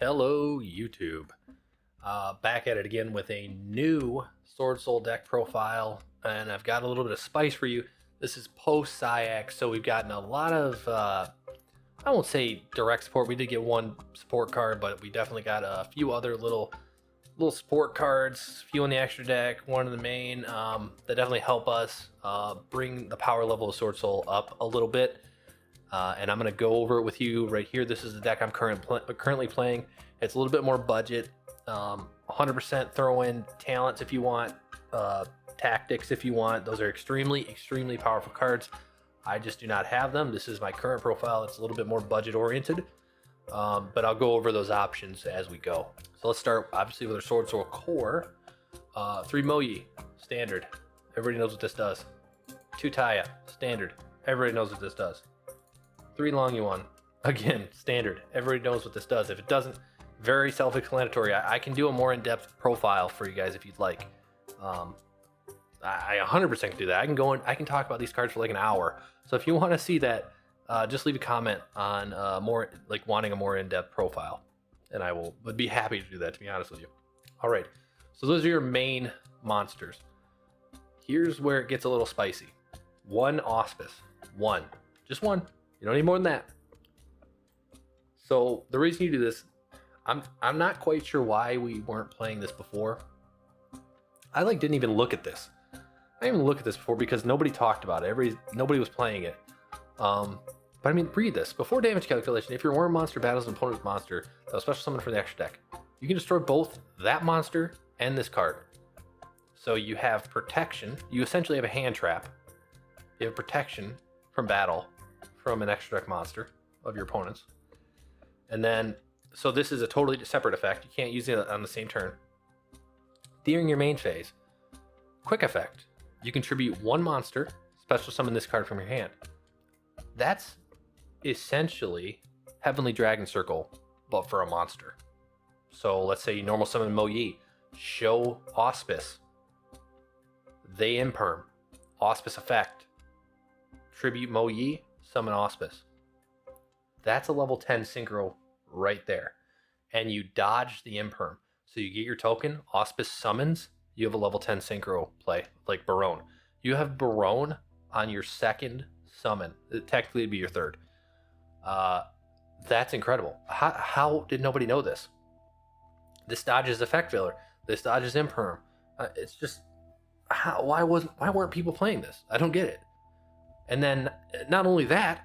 Hello, YouTube. Back at it again with a new Swordsoul deck profile, and I've got a little bit of spice for you. This is post Cyac, so we've gotten a lot of, I won't say direct support. We did get one support card, but we definitely got a few other little support cards, a few in the extra deck, one in the main, that definitely help us bring the power level of Swordsoul up a little bit. And I'm going to go over it with you right here. This is the deck I'm currently playing. It's a little bit more budget. 100% throw in talents if you want, tactics if you want. Those are extremely powerful cards. I just do not have them. This is my current profile. It's a little bit more budget oriented, but I'll go over those options as we go. So let's start obviously with our Swordsoul core. 3 Moyi, standard. Everybody knows what this does. 2 Taya, standard. Everybody knows what this does. 3 Long Yuan, again, standard. Everybody knows what this does. If it doesn't, very self-explanatory. I can do a more in-depth profile for you guys if you'd like. I 100% can do that. I can go in, I can talk about these cards for like an hour. So if you want to see that, just leave a comment on more, like wanting a more in-depth profile, and I would be happy to do that, to be honest with you. All right, so those are your main monsters. Here's where it gets a little spicy. 1 Auspice, just one. You don't need more than that. So the reason you do this, I'm not quite sure why we weren't playing this before. I didn't even look at this. I didn't even look at this before because nobody talked about it. Nobody was playing it. But I mean, read this. Before damage calculation, if your worm monster battles an opponent's monster, that was special summon for the extra deck, you can destroy both that monster and this card. So you have protection. You essentially have a hand trap. You have protection from battle from an extra deck monster of your opponents. And then, so this is a totally separate effect. You can't use it on the same turn. During your main phase, quick effect, you contribute 1 monster, special summon this card from your hand. That's essentially Heavenly Dragon Circle, but for a monster. So let's say you normal summon Moyi, show Auspice. They imperm. Auspice effect. Tribute Moyi, summon Auspice. That's a level 10 synchro right there. And you dodge the imperm. So you get your token, Auspice summons, you have a level 10 synchro play, like Barone. You have Barone on your second summon. Technically it'd be your third. That's incredible. How did nobody know this? This dodges effect filler. This dodges imperm. It's just, why weren't people playing this? I don't get it. And then not only that,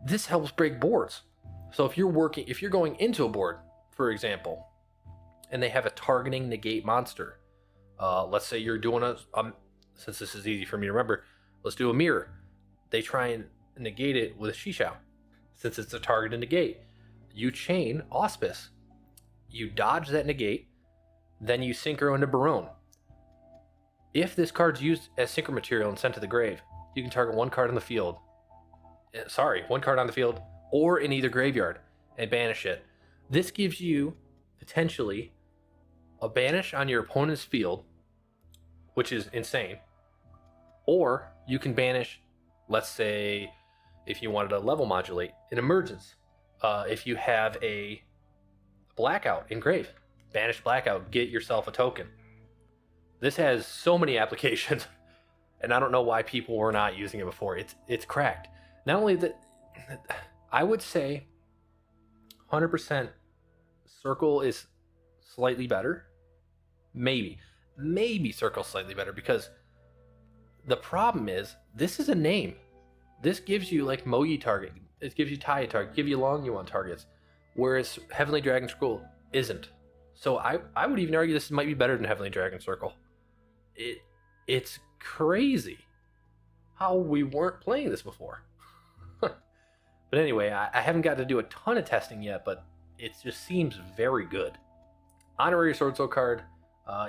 this helps break boards. So if you're going into a board, for example, and they have a targeting negate monster, let's say you're doing since this is easy for me to remember, let's do a mirror. They try and negate it with a Shishao. Since it's a targeted negate, you chain Auspice. You dodge that negate, then you synchro into Barone. If this card's used as synchro material and sent to the grave, you can target 1 card on the field. 1 card on the field or in either graveyard and banish it. This gives you potentially a banish on your opponent's field, which is insane. Or you can banish, let's say, if you wanted to level modulate, an emergence. If you have a blackout in grave, banish blackout, get yourself a token. This has so many applications. And I don't know why people were not using it before. It's cracked. Not only that, I would say 100% Circle is slightly better. Maybe Circle's slightly better because the problem is this is a name. This gives you like Moyi target. It gives you Taya target. Give you Long Yuan targets. Whereas Heavenly Dragon Circle isn't. So I would even argue this might be better than Heavenly Dragon Circle. It's crazy how we weren't playing this before. But anyway, I haven't got to do a ton of testing yet, but it just seems very good. Honorary Swordsoul card,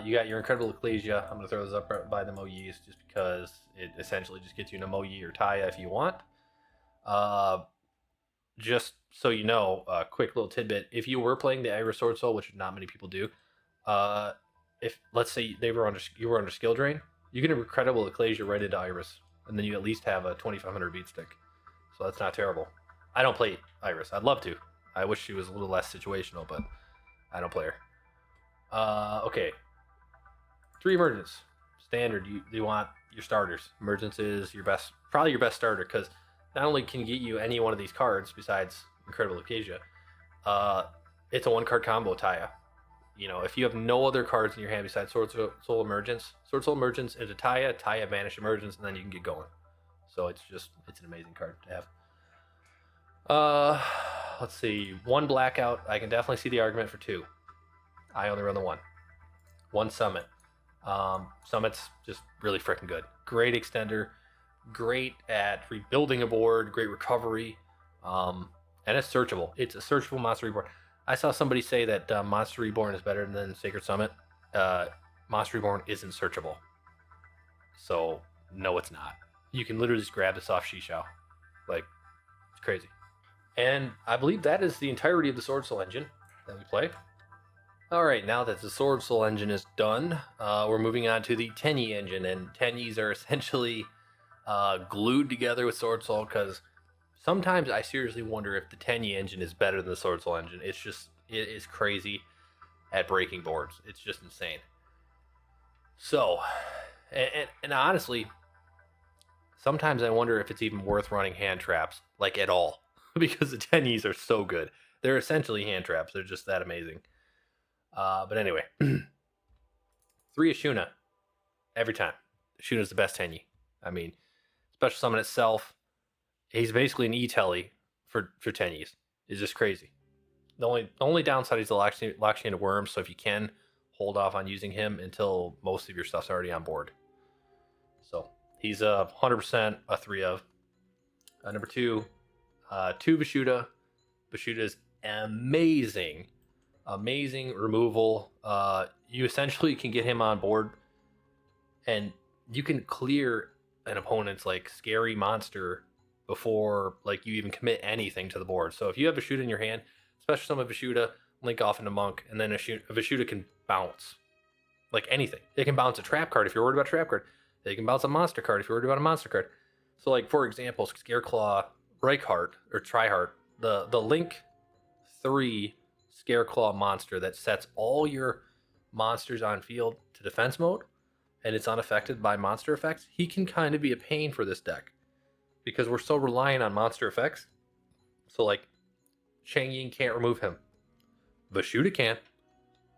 you got your Incredible Ecclesia. I'm going to throw those up by the Moyis just because it essentially just gets you an Moyi or Taya if you want. Just so you know, a quick little tidbit, if you were playing the Iris Swordsoul, which not many people do, if let's say you were under skill drain, you can Incredible Ecclesia right into Iris, and then you at least have a 2500 beat stick. So that's not terrible. I don't play Iris. I'd love to, I wish she was a little less situational, but I don't play her. Okay. 3 emergence. Standard. You want your starters. Emergence is your best, probably your best starter, because not only can get you any one of these cards besides Incredible Acacia, it's a 1-card combo Taya. You know, if you have no other cards in your hand besides Swordsoul Emergence, Swordsoul Emergence into Taya, Taya Banish Emergence, and then you can get going. So it's an amazing card to have. Let's see. 1 blackout. I can definitely see the argument for 2. I only run the 1. 1 summit. Summit's just really freaking good. Great extender. Great at rebuilding a board. Great recovery. And it's searchable. It's a searchable Monster Reborn. I saw somebody say that Monster Reborn is better than Sacred Summit. Monster Reborn isn't searchable. So, no, it's not. You can literally just grab this off Shishao. Like, it's crazy. And I believe that is the entirety of the Swordsoul engine that we play. Alright, now that the Swordsoul engine is done, we're moving on to the Tenyi engine. And Tenyis are essentially glued together with Swordsoul, because sometimes I seriously wonder if the Tenyi engine is better than the Swordsoul engine. It is crazy at breaking boards. It's just insane. So, and honestly, sometimes I wonder if it's even worth running hand traps, like at all, because the Tenyis are so good. They're essentially hand traps. They're just that amazing. But anyway, 3 Ashuna every time. Ashuna's the best Tenyi. I mean, special summon itself, he's basically an E-Telly for Tenyis. It's just crazy. The only downside is the locks you into worms, so if you can, hold off on using him until most of your stuff's already on board. So he's 100% a 3 of. Number 2, 2 Vishuda. Vishuda's amazing. Amazing removal. You essentially can get him on board, and you can clear an opponent's like scary monster before like you even commit anything to the board. So if you have a Vishuda in your hand, special summon Vishuda, link off into Monk, and then a Vishuda can bounce like anything. It can bounce a trap card if you're worried about a trap card. They can bounce a monster card if you're worried about a monster card. So like for example, Scareclaw, Reichheart, or Triheart, the Link 3 Scareclaw monster that sets all your monsters on field to defense mode, and it's unaffected by monster effects. He can kind of be a pain for this deck because we're so reliant on monster effects. So like Chang'Ying can't remove him. Vishuda can.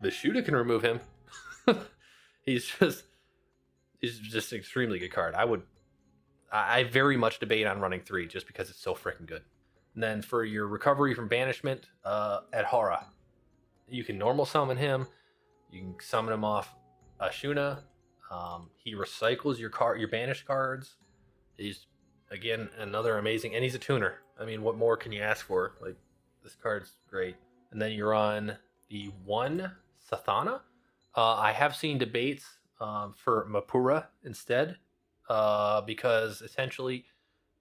Vishuda can remove him. He's just an extremely good card. I very much debate on running 3 just because it's so freaking good. And then for your recovery from banishment, at Hara, you can normal summon him. You can summon him off Ashuna. He recycles your banished cards. He's again another amazing, and he's a tuner. I mean, what more can you ask for? Like, this card's great. And then you're on the 1 Sathana. I have seen debates for Mapura instead, because essentially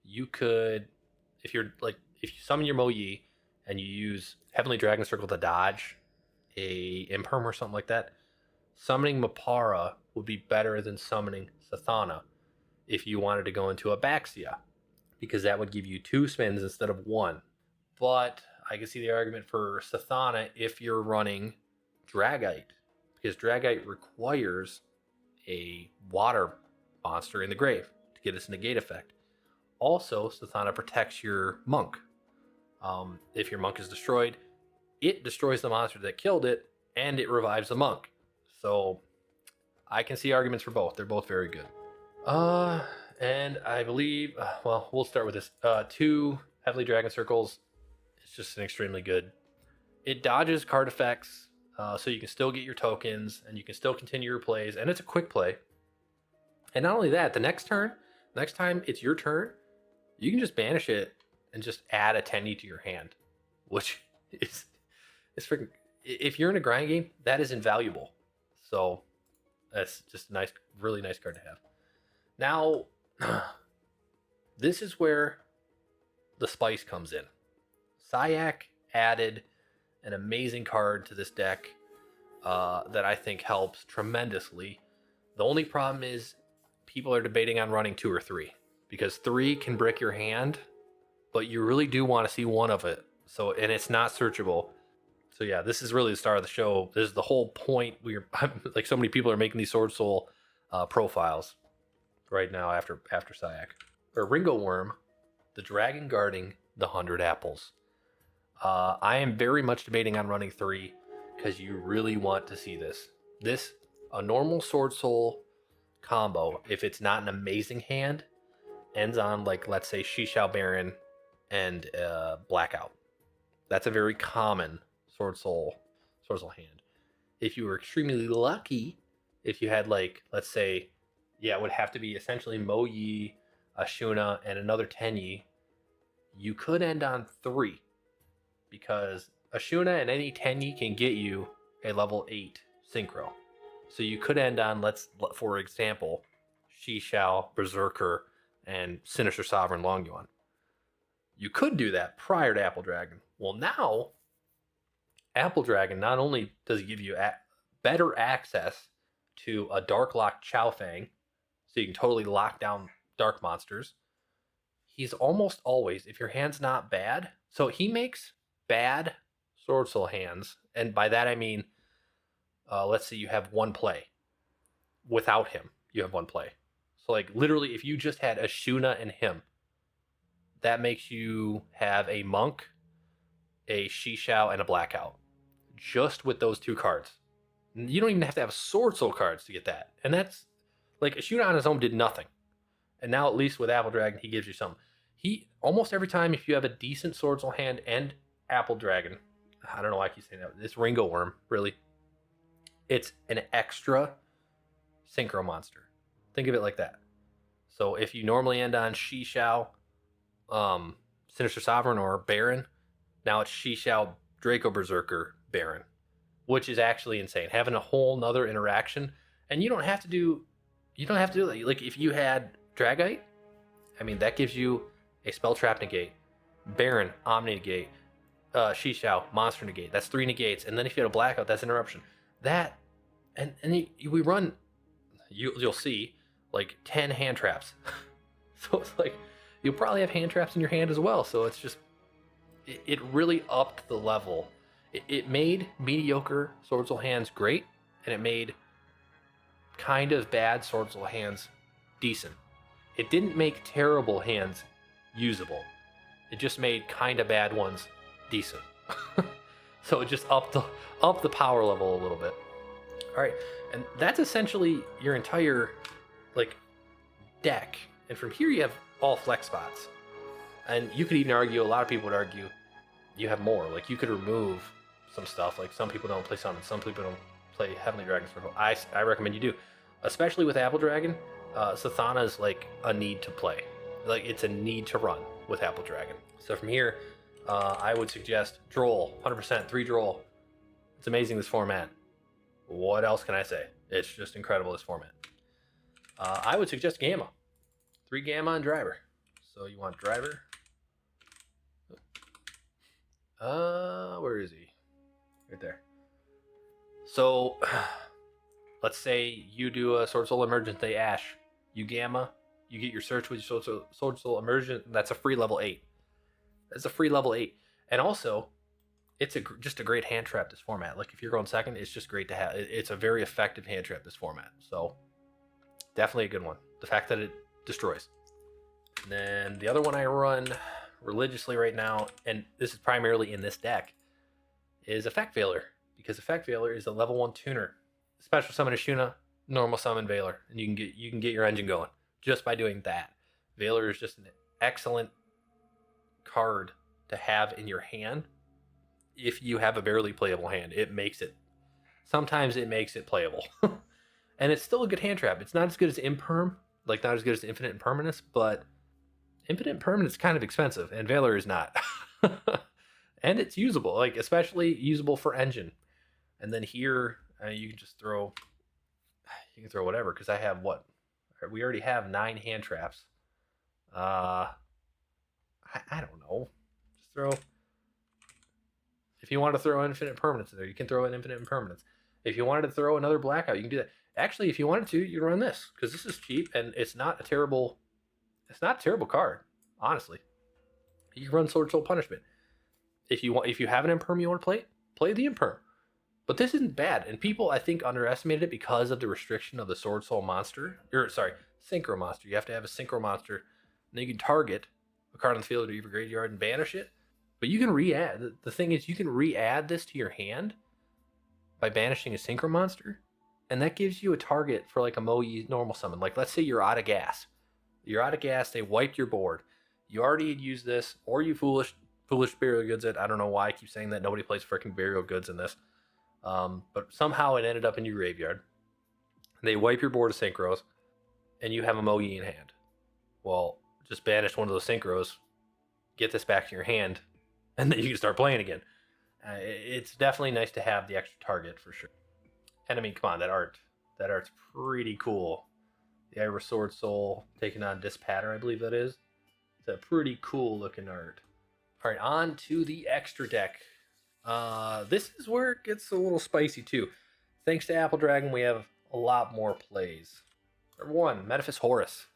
you could, if you summon your Mo Yi and you use Heavenly Dragon Circle to dodge a Imperm or something like that, summoning Mapara would be better than summoning Sathana if you wanted to go into Abaxia, because that would give you 2 spins instead of 1. But I can see the argument for Sathana if you're running Dragite, because Dragite requires a water monster in the grave to get its negate effect. Also, Sathana protects your monk. If your monk is destroyed, it destroys the monster that killed it, and it revives the monk. So I can see arguments for both. They're both very good. And I believe, well, we'll start with this. 2 Heavenly Dragon Circles. It's just an extremely good. It dodges card effects, so you can still get your tokens, and you can still continue your plays, and it's a quick play. And not only that, the next time it's your turn, you can just banish it and just add a Tenyi to your hand, which is freaking. If you're in a grind game, that is invaluable. So that's just a nice, really nice card to have. Now, this is where the spice comes in. Cyac added an amazing card to this deck that I think helps tremendously. The only problem is people are debating on running 2 or 3, because 3 can brick your hand, but you really do want to see one of it So, and it's not searchable. So yeah, this is really the star of the show. This is the whole point. We're like, so many people are making these Sword Soul profiles right now after Cyac. Or Ringo Worm, the dragon guarding the 100 apples. I am very much debating on running 3 because you really want to see this. A normal Sword Soul combo, if it's not an amazing hand, ends on, like, let's say Shishao Baron and Blackout. That's a very common Sword Soul hand. If you were extremely lucky, if you had, like, let's say, yeah, it would have to be essentially Mo Yi, Ashuna, and another Tenyi, you could end on 3 because Ashuna and any Tenyi can get you a level 8 synchro. So you could end on, for example, Shishao, Berserker, and Sinister Sovereign Longyuan. You could do that prior to Apple Dragon. Well, now, Apple Dragon not only does it give you better access to a Dark Lock Chow Fang, so you can totally lock down dark monsters, he's almost always, if your hand's not bad, so he makes bad Sword Soul hands, and by that I mean, let's say you have one play. Without him, you have one play. So, like, literally, if you just had Ashuna and him, that makes you have a Monk, a Shishao, and a Blackout. Just with those 2 cards. You don't even have to have Sword Soul cards to get that. And that's, like, Ashuna on his own did nothing. And now, at least with Apple Dragon, he gives you some. He, almost every time, if you have a decent Sword Soul hand and Apple Dragon, I don't know why I keep saying that, this Ringo Worm, really, it's an extra synchro monster. Think of it like that. So if you normally end on Shishao, Sinister Sovereign, or Baron, now it's Shishao, Draco Berserker, Baron, which is actually insane. Having a whole nother interaction, and you don't have to do that. Like, if you had Dragite, I mean, that gives you a Spell Trap negate, Baron, Omni negate, Shishao, Monster negate. That's 3 negates, and then if you had a Blackout, that's interruption. That, and we run, you'll see, like, 10 hand traps. So it's like, you'll probably have hand traps in your hand as well. So it's just, it really upped the level. It made mediocre Sword Soul hands great, and it made kind of bad Sword Soul hands decent. It didn't make terrible hands usable. It just made kind of bad ones decent. So it just upped the power level a little bit. All right, and that's essentially your entire, like, deck. And from here you have all flex spots. And you could even argue, a lot of people would argue, you have more. Like, you could remove some stuff. Like, some people don't play Summon, some people don't play Heavenly Dragon Circle. I recommend you do. Especially with Apple Dragon, Sathana is like a need to play. Like, it's a need to run with Apple Dragon. So from here, I would suggest Droll, 100%, 3 Droll. It's amazing, this format. What else can I say? It's just incredible, this format. I would suggest Gamma. 3 Gamma and Driver. So you want Driver. Where is he? Right there. So, let's say you do a Sword Soul Emergence Day Ash. You Gamma. You get your search with your Sword Soul Emergence. That's a free level 8. That's a free level 8. And also, it's just a great hand trap, this format. Like, if you're going second, it's just great to have. It's a very effective hand trap, this format. So, definitely a good one. The fact that it destroys. And then the other one I run religiously right now, and this is primarily in this deck, is Effect Veiler. Because Effect Veiler is a level 1 tuner. Special summon Ashuna, normal summon Veiler, and you can get your engine going just by doing that. Veiler is just an excellent card to have in your hand. If you have a barely playable hand, sometimes it makes it playable. And it's still a good hand trap. It's not as good as Imperm, like not as good as Infinite Impermanence, but Infinite Impermanence is kind of expensive, and Veiler is not. And it's usable, like, especially usable for engine. And then here, you can just throw, whatever, because I have we already have 9 hand traps. I don't know. Just throw, if you want to throw Infinite Permanence in there, you can throw an Infinite Impermanence. If you wanted to throw another Blackout, you can do that. Actually, if you wanted to, you can run this, because this is cheap, and it's not a terrible card, honestly. You can run Sword Soul Punishment. If you have an imperm you want to play the imperm. But this isn't bad, and people I think underestimated it because of the restriction of the Swordsoul monster. Or sorry, Synchro monster. You have to have a Synchro monster, and then you can target a card on the field or your graveyard and banish it. But you can re-add. The thing is, you can re-add this to your hand by banishing a Synchro monster, and that gives you a target for like a Moe normal summon. Like, let's say you're out of gas. You're out of gas. They wiped your board. You already had used this, or you foolish burial goods it. I don't know why I keep saying that. Nobody plays freaking burial goods in this. But somehow it ended up in your graveyard. They wipe your board of synchros, and you have a Moe in hand. Well, just banish one of those synchros, get this back in your hand, and then you can start playing again. It's definitely nice to have the extra target for sure. And I mean, come on, that art's pretty cool. The Irish Swordsoul taking on Dispatter, I believe that is. It's a pretty cool looking art. All right, on to the extra deck. This is where it gets a little spicy too. Thanks to Apple Dragon, we have a lot more plays. Number 1, Metaphys Horus.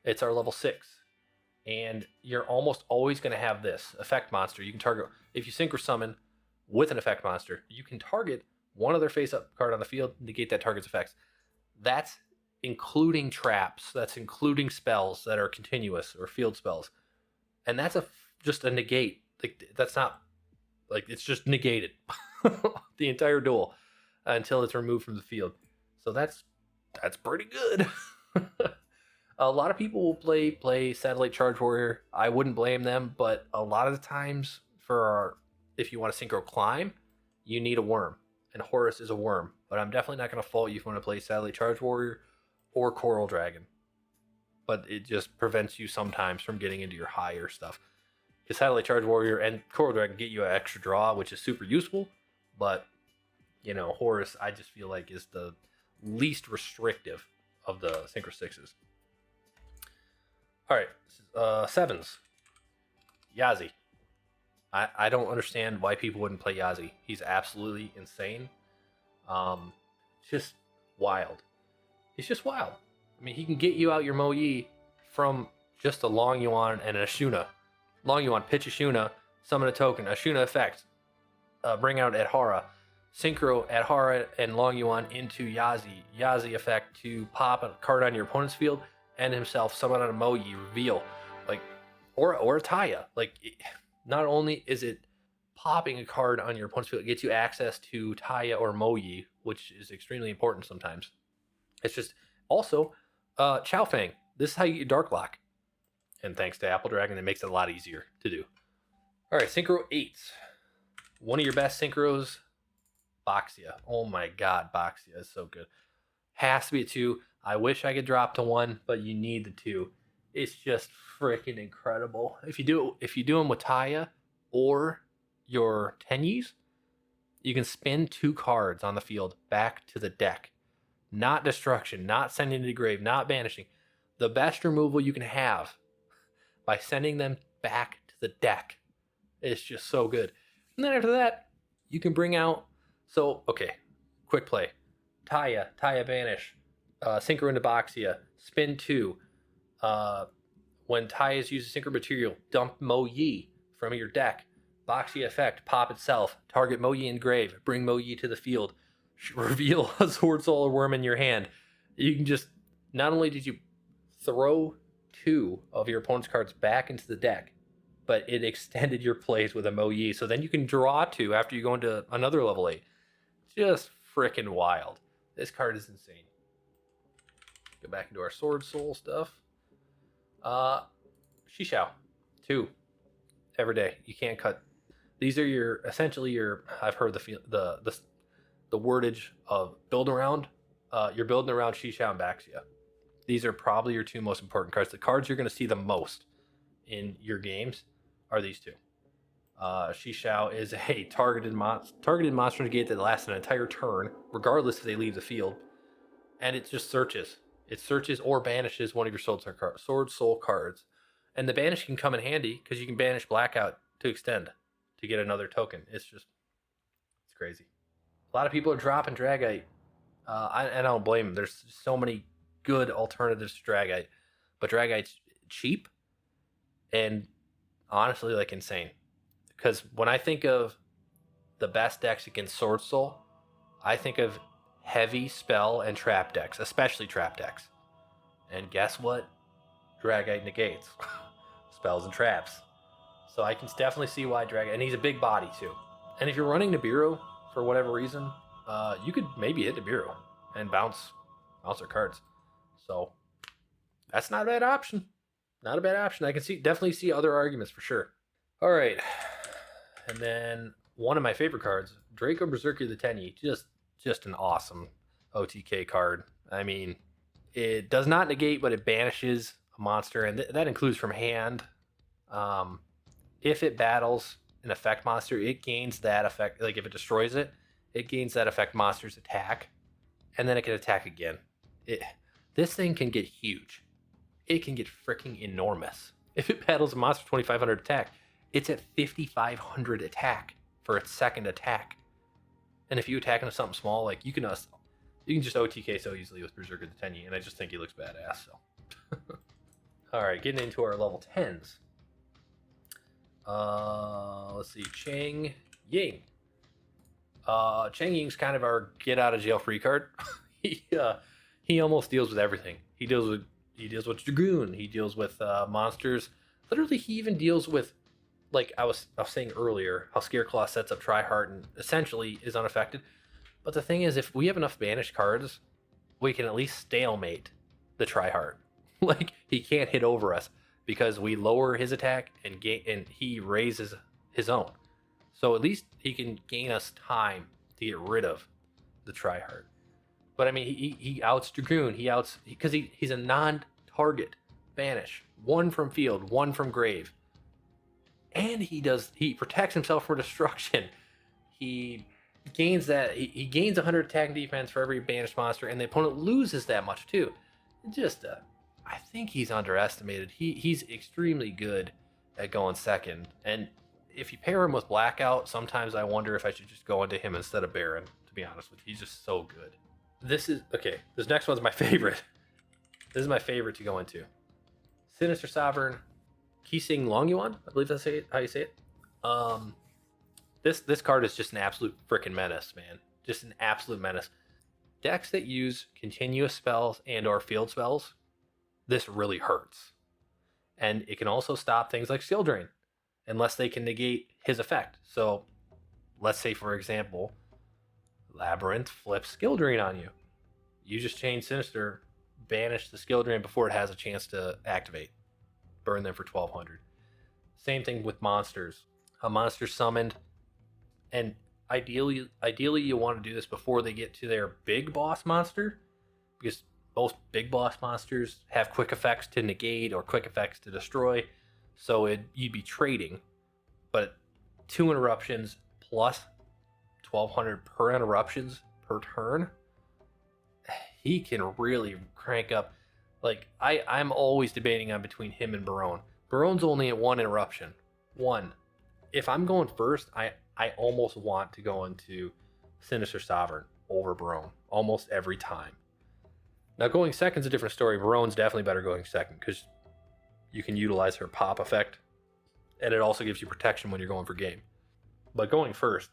It's our level 6. And you're almost always going to have this effect monster. You can target, if you synchro summon with an effect monster, you can target one other face-up card on the field, negate that target's effects. That's including traps. That's including spells that are continuous or field spells. And that's just a negate. Like, that's not, like, it's just negated the entire duel until it's removed from the field. So that's pretty good. A lot of people will play Satellite Charge Warrior. I wouldn't blame them, but a lot of the times if you want to synchro climb, you need a worm, and Horus is a worm. But I'm definitely not going to fault you if you want to play Satellite Charge Warrior or Coral Dragon. But it just prevents you sometimes from getting into your higher stuff. Because Satellite Charge Warrior and Coral Dragon get you an extra draw, which is super useful. But, Horus, I just feel like is the least restrictive of the Synchro 6s. All right, 7s. Yazi. I don't understand why people wouldn't play Yazi. He's absolutely insane. Just wild. He's just wild. I mean, he can get you out your Moe from just a Long Yuan and an Ashuna. Long Yuan, pitch Ashuna, summon a token, Ashuna effect, bring out Adhara, synchro Adhara and Long Yuan into Yazi. Yazi effect to pop a card on your opponent's field and himself, summon on a Moe, reveal. Like, or a Taya. Like, not only is it popping a card on your opponent's field, it gets you access to Taya or Moe, which is extremely important sometimes. It's just, also, Chow Fang. This is how you get Dark Lock. And thanks to Apple Dragon, it makes it a lot easier to do. All right, Synchro 8s. One of your best synchros, Boxia. Oh my god, Boxia is so good. Has to be a 2. I wish I could drop to 1, but you need the 2. It's just freaking incredible. If you do them with Taya or your Tenyis, you can spin 2 cards on the field back to the deck. Not destruction, not sending to the grave, not banishing. The best removal you can have by sending them back to the deck. It's just so good. And then after that, you can bring out... So, okay, quick play. Taya banish. Synchro into Boxia. Spin 2. When Taya's uses Synchro material, dump Moe from your deck. Boxia effect, pop itself. Target Moe in grave. Bring Moe to the field. Reveal a Swordsoul or Worm in your hand. You can just... Not only did you throw 2 of your opponent's cards back into the deck, but it extended your plays with a Moe. So then you can draw 2 after you go into another level 8. Just freaking wild. This card is insane. Go back into our Swordsoul stuff. Shishao. 2. Every day. You can't cut. These are essentially your, I've heard the wordage of build around. You're building around Shishao and Baxia. These are probably your 2 most important cards. The cards you're going to see the most in your games are these 2. Shishao is a targeted monster negate that lasts an entire turn, regardless if they leave the field. And it just searches. It searches or banishes one of your Swordsoul cards. And the banish can come in handy because you can banish Blackout to extend to get another token. It's crazy. A lot of people are dropping Dragite. I don't blame them. There's so many good alternatives to Dragite. But Dragite's cheap and honestly, like, insane. Because when I think of the best decks against Swordsoul, I think of heavy spell and trap decks, especially trap decks. And guess what? Dragite negates spells and traps. So I can definitely see why Dragite, and he's a big body too. And if you're running Nibiru for whatever reason, you could maybe hit Nibiru and bounce their cards. So that's not a bad option. Not a bad option. I can definitely see other arguments for sure. All right, and then one of my favorite cards, Draco Berserker the Tenyi, just an awesome OTK card. I mean, it does not negate, but it banishes a monster, and that includes from hand. If it battles an effect monster, it gains that effect. Like if it destroys it, it gains that effect monster's attack, and then it can attack again. This thing can get huge. It can get freaking enormous. If it battles a monster 2500 attack, it's at 5500 attack for its second attack. And if you attack into something small, like you can just OTK so easily with Berserker the Tenyi, and I just think he looks badass. So, all right, getting into our level 10s. Let's see, Chang Ying. Chang Ying's kind of our get out of jail free card. He almost deals with everything. He deals with Dragoon. He deals with monsters. Literally, he even deals with, like I was saying earlier, how Scareclaw sets up Tryhard and essentially is unaffected. But the thing is, if we have enough banished cards, we can at least stalemate the Tryhard. Like he can't hit over us because we lower his attack and he raises his own. So at least he can gain us time to get rid of the Tryhard. But I mean, he outs Dragoon. Because he's a non-target banish. One from field, one from grave. And he protects himself from destruction. He gains 100 attack and defense for every banished monster, and the opponent loses that much too. I think he's underestimated. He's extremely good at going second. And if you pair him with Blackout, sometimes I wonder if I should just go into him instead of Baron, to be honest with you. He's just so good. This next one's my favorite. This is my favorite to go into. Sinister Sovereign, Qixing Longyuan, I believe that's how you say it. This card is just an absolute freaking menace, man. Just an absolute menace. Decks that use continuous spells and or field spells, this really hurts. And it can also stop things like Skill Drain, unless they can negate his effect. So, let's say for example, Labyrinth flips Skill Drain on you. You just chain Sinister, banish the Skill Drain before it has a chance to activate. Burn them for 1200. Same thing with monsters. A monster summoned, and ideally you want to do this before they get to their big boss monster, because most big boss monsters have quick effects to negate or quick effects to destroy. So you'd be trading, but 2 interruptions plus 1200 per interruptions per turn, he can really crank up. Like I'm always debating on between him and Barone. Barone's only at 1 interruption. 1. If I'm going first, I almost want to go into Sinister Sovereign over Barone almost every time. Now going second's a different story. Barone's definitely better going second because you can utilize her pop effect, and it also gives you protection when you're going for game. But going first,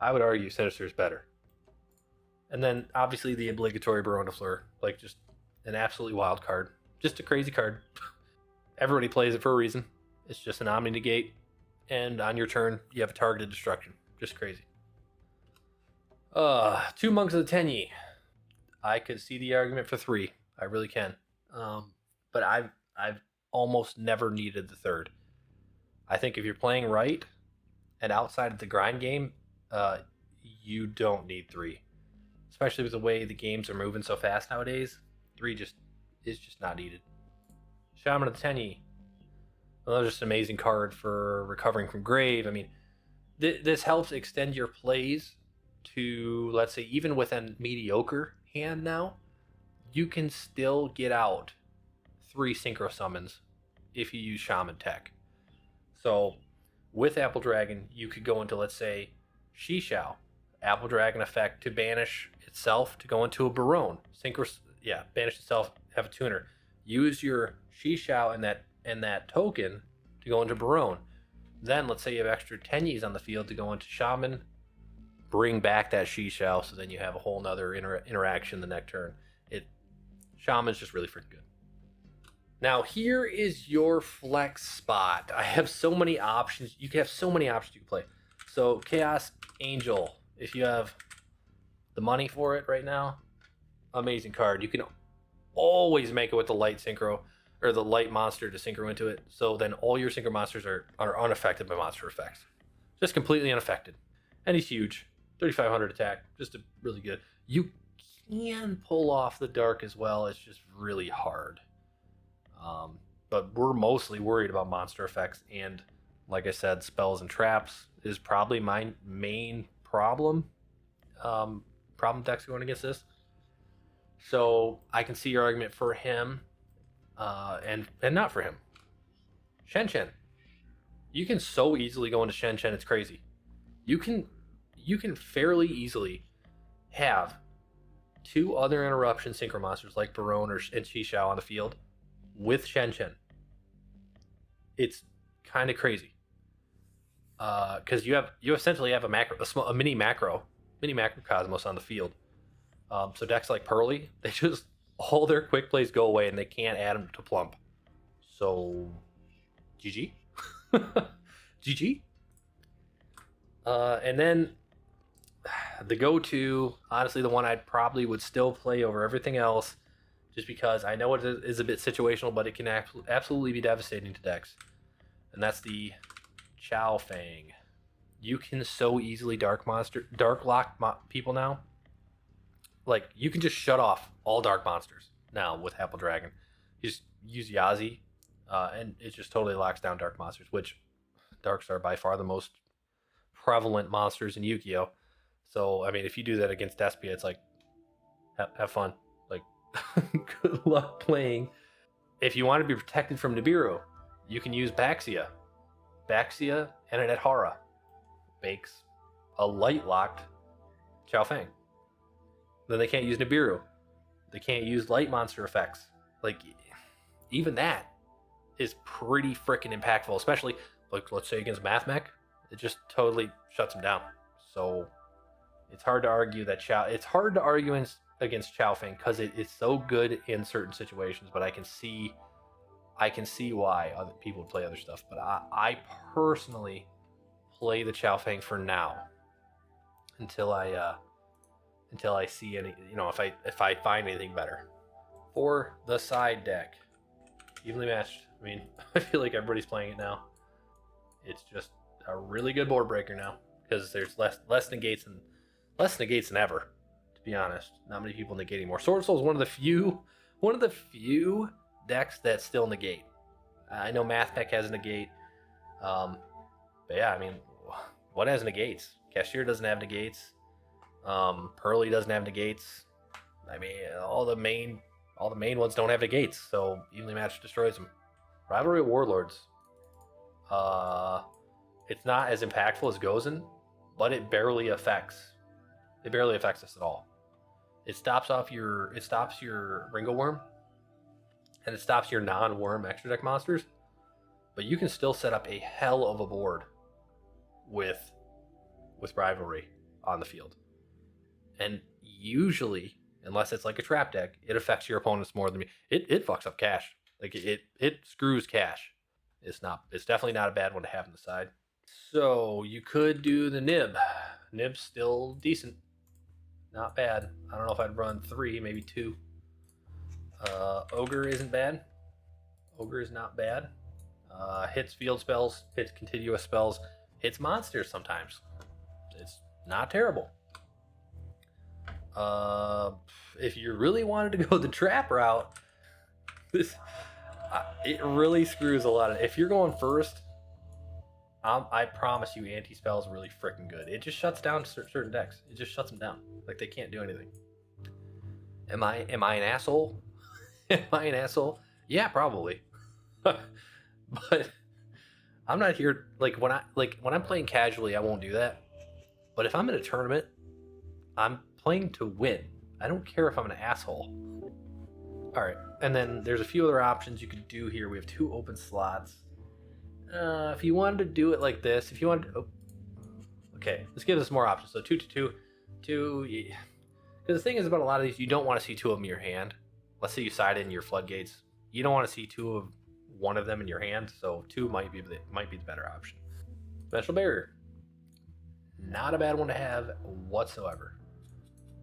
I would argue Sinister is better. And then obviously the obligatory Barone de Fleur, like just an absolutely wild card, just a crazy card. Everybody plays it for a reason. It's just an Omni negate, and on your turn you have a targeted destruction. Just crazy. 2 Monks of the Tenyi. I could see the argument for 3. I really can. But I've almost never needed the 3rd. I think if you're playing right and outside of the grind game, you don't need 3. Especially with the way the games are moving so fast nowadays, 3 is just not needed. Shaman of the Tenyi. Another just amazing card for recovering from grave. I mean, this helps extend your plays to, let's say, even with a mediocre hand now, you can still get out 3 synchro summons if you use Shaman tech. So with Apple Dragon, you could go into, let's say, Shishao. Apple Dragon effect to banish itself to go into a Barone. Banish itself, have a tuner. Use your Shishao and that token to go into Barone. Then let's say you have extra Tenyis on the field to go into Shaman, bring back that Shishao, so then you have a whole nother interaction the next turn. Shaman's just really freaking good. Now here is your flex spot. I have so many options. You can have so many options you can play. So Chaos Angel, if you have the money for it right now, amazing card. You can always make it with the light synchro or the light monster to synchro into it. So then all your synchro monsters are unaffected by monster effects. Just completely unaffected. And he's huge. 3,500 attack. Just really good. You can pull off the dark as well. It's just really hard. But we're mostly worried about monster effects. And like I said, spells and traps is probably my main problem. Problem decks going against this. So I can see your argument for him, and not for him. Shen. You can so easily go into Shen. It's crazy. You can fairly easily have two other interruption synchro monsters like Barone and Shishao on the field with Shen. It's kind of crazy. Because you essentially have a mini macrocosmos on the field. So decks like Pearly, they just all their quick plays go away and they can't add them to Plump. So GG. GG. And then the go-to, honestly, the one I probably would still play over everything else, just because I know it is a bit situational, but it can absolutely be devastating to decks. And that's the Chow Fang. You can so easily dark lock people now. Like, you can just shut off all dark monsters now with Apple Dragon. You just use Yazi, and it just totally locks down dark monsters, which darks are by far the most prevalent monsters in Yu-Gi-Oh! So, I mean, if you do that against Despia, it's like, have fun. Like, good luck playing. If you want to be protected from Nibiru, you can use Baxia. Baxia and an Adhara makes a light-locked Chow Fang. Then they can't use Nibiru. They can't use light monster effects. Like, even that is pretty freaking impactful, especially, like, let's say against Mathmech. It just totally shuts them down. So it's hard to argue that It's hard to argue against Chow Fang because it is so good in certain situations. But I can see why other people would play other stuff. But I personally play the Chow Fang for now until I see any, if I find anything better. For the side deck, evenly matched. I mean, I feel like everybody's playing it now. It's just a really good board breaker now because there's less negates than ever. To be honest, not many people negate anymore. Swordsoul is one of the few decks that still negate. I know Mathmech has a negate, but yeah, I mean, what has negates? Cashier doesn't have negates. Pearly doesn't have negates. I mean, all the main ones don't have negates, so evenly matched destroys them. Rivalry of Warlords. It's not as impactful as Gozen, but it barely affects us at all. It stops your Ringo Worm, and it stops your non-worm extra deck monsters, but you can still set up a hell of a board with Rivalry on the field. And usually, unless it's like a trap deck, it affects your opponents more than me. It fucks up cash. Like, it screws cash. It's definitely not a bad one to have on the side. So you could do the Nib. Nib's still decent. Not bad. I don't know if I'd run 3, maybe 2. Ogre isn't bad. Ogre is not bad. Hits field spells, hits continuous spells, hits monsters sometimes. It's not terrible. If you really wanted to go the trap route, it really screws a lot of. If you're going first, I promise you, anti-spell is really freaking good. It just shuts down certain decks. It just shuts them down. Like, they can't do anything. Am I an asshole? Am I an asshole? Yeah, probably. But I'm not here. Like, when I'm playing casually, I won't do that. But if I'm in a tournament, I'm playing to win. I don't care if I'm an asshole. All right, and then there's a few other options you could do here. We have 2 open slots. If you wanted to do it like this, if you wanted to, okay, let's give us more options. So 2, 2, 2, 2. Because the thing is about a lot of these, you don't want to see two of them in your hand. Let's say you side in your floodgates. You don't want to see one of them in your hand, so two might be the better option. Dimensional barrier, not a bad one to have whatsoever.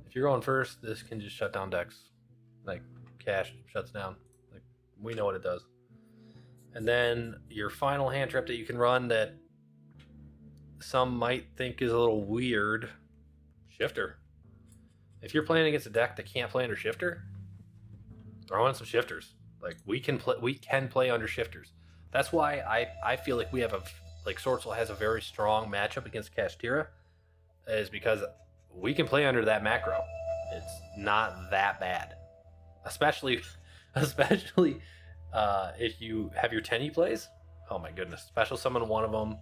If you're going first, this can just shut down decks. Like cash shuts down. Like we know what it does. And then your final hand trap that you can run that some might think is a little weird, Shifter. If you're playing against a deck that can't play under Shifter, throw in some Shifters. Like we can play under Shifters. That's why I feel like Swordsoul has a very strong matchup against Kashtira, is because we can play under that macro. It's not that bad, especially if you have your Tenyi plays. Oh my goodness, special summon one of them.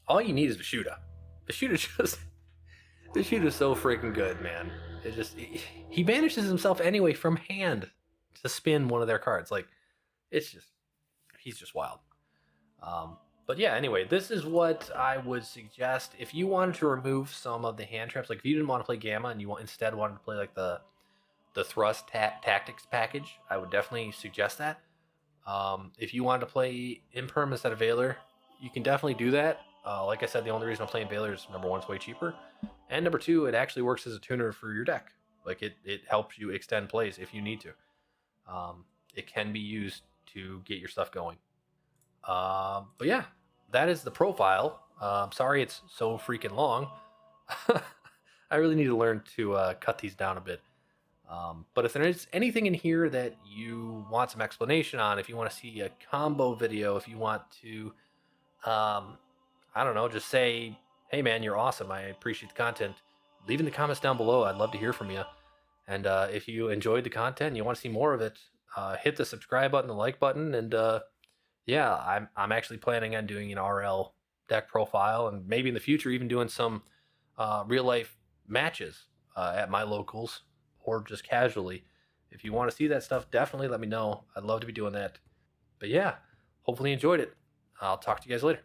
All you need is Vishuda. Vishuda's so freaking good, man. He banishes himself anyway from hand to spin one of their cards. Like he's just wild. But yeah, anyway, this is what I would suggest if you wanted to remove some of the hand traps. Like if you didn't want to play Gamma and you instead wanted to play like the Thrust Tactics package, I would definitely suggest that. If you wanted to play Imperm instead of Veiler, you can definitely do that. Like I said, the only reason I'm playing Veiler is number one, it's way cheaper, and number two, it actually works as a tuner for your deck. Like it helps you extend plays if you need to. It can be used to get your stuff going. But yeah, that is the profile. Sorry it's so freaking long. I really need to learn to cut these down a bit. But if there is anything in here that you want some explanation on, if you want to see a combo video, if you want to, I don't know, just say, hey man, you're awesome, I appreciate the content, leave in the comments down below. I'd love to hear from you. And if you enjoyed the content and you want to see more of it, hit the subscribe button, the like button, and yeah, I'm actually planning on doing an RL deck profile, and maybe in the future even doing some real life matches at my locals, or just casually. If you want to see that stuff, definitely let me know. I'd love to be doing that. But yeah, hopefully you enjoyed it. I'll talk to you guys later.